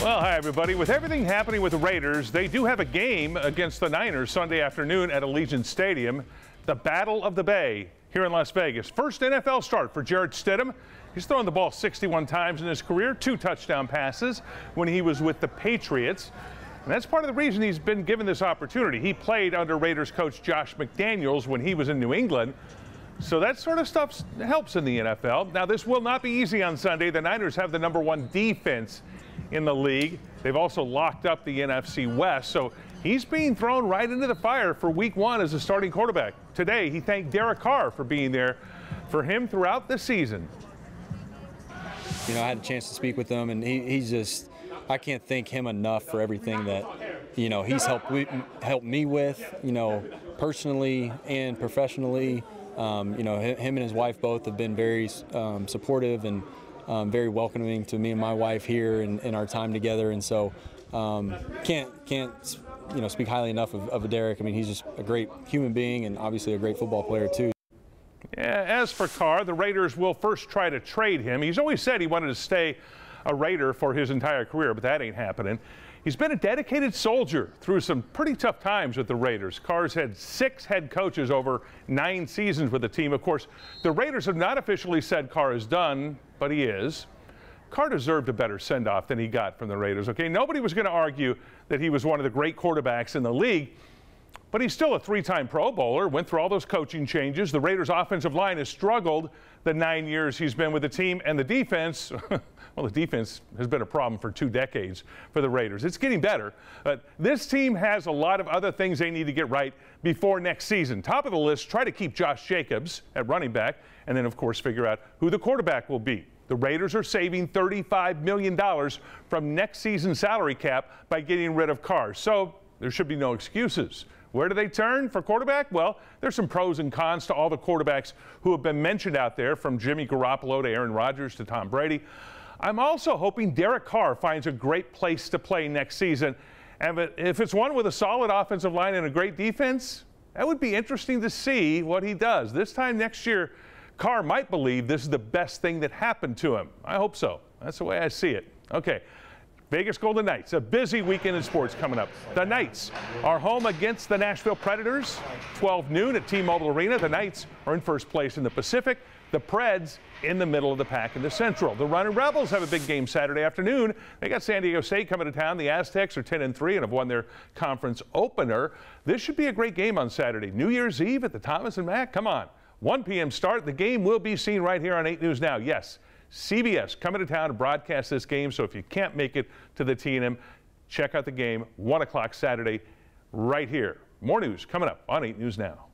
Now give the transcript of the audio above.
Well, hi, everybody. With everything happening with the Raiders, they do have a game against the Niners Sunday afternoon at Allegiant Stadium. The Battle of the Bay here in Las Vegas. First NFL start for Jarrett Stidham. He's thrown the ball 61 times in his career, 2 touchdown passes when he was with the Patriots. And that's part of the reason he's been given this opportunity. He played under Raiders coach Josh McDaniels when he was in New England. So that sort of stuff helps in the NFL. Now, this will not be easy on Sunday. The Niners have the #1 defense in the league. They've also locked up the NFC West. So he's being thrown right into the fire for week 1 as a starting quarterback. Today, he thanked Derek Carr for being there for him throughout the season. You know, I had a chance to speak with him, and he's just, I can't thank him enough for everything that, you know, he's helped me with, you know, personally and professionally. You know, him and his wife both have been very supportive and very welcoming to me and my wife here in our time together. And so can't you know, speak highly enough of Derek. I mean, he's just a great human being and obviously a great football player too. Yeah, as for Carr, the Raiders will first try to trade him. He's always said he wanted to stay a Raider for his entire career, but that ain't happening. He's been a dedicated soldier through some pretty tough times with the Raiders. Carr's had 6 head coaches over 9 seasons with the team. Of course, the Raiders have not officially said Carr is done, but he is. Carr deserved a better send-off than he got from the Raiders, okay? Nobody was going to argue that he was one of the great quarterbacks in the league, but he's still a 3-time Pro Bowler, went through all those coaching changes. The Raiders' offensive line has struggled the 9 years he's been with the team, and the defense, well, the defense has been a problem for 2 decades for the Raiders. It's getting better, but this team has a lot of other things they need to get right before next season. Top of the list, try to keep Josh Jacobs at running back, and then, of course, figure out who the quarterback will be. The Raiders are saving $35 million from next season's salary cap by getting rid of Carr, so there should be no excuses. Where do they turn for quarterback? Well, there's some pros and cons to all the quarterbacks who have been mentioned out there, from Jimmy Garoppolo to Aaron Rodgers to Tom Brady. I'm also hoping Derek Carr finds a great place to play next season. And if it's one with a solid offensive line and a great defense, that would be interesting to see what he does. This time next year, Carr might believe this is the best thing that happened to him. I hope so. That's the way I see it. Okay. Vegas Golden Knights, a busy weekend in sports coming up. The Knights are home against the Nashville Predators, 12 noon at T-Mobile Arena. The Knights are in first place in the Pacific. The Preds in the middle of the pack in the Central. The Runnin' Rebels have a big game Saturday afternoon. They got San Diego State coming to town. The Aztecs are 10-3 and have won their conference opener. This should be a great game on Saturday. New Year's Eve at the Thomas and Mack. Come on. 1 p.m. start. The game will be seen right here on 8 News Now. Yes. CBS coming to town to broadcast this game, so if you can't make it to the T&M, check out the game, 1 o'clock Saturday, right here. More news coming up on 8 News Now.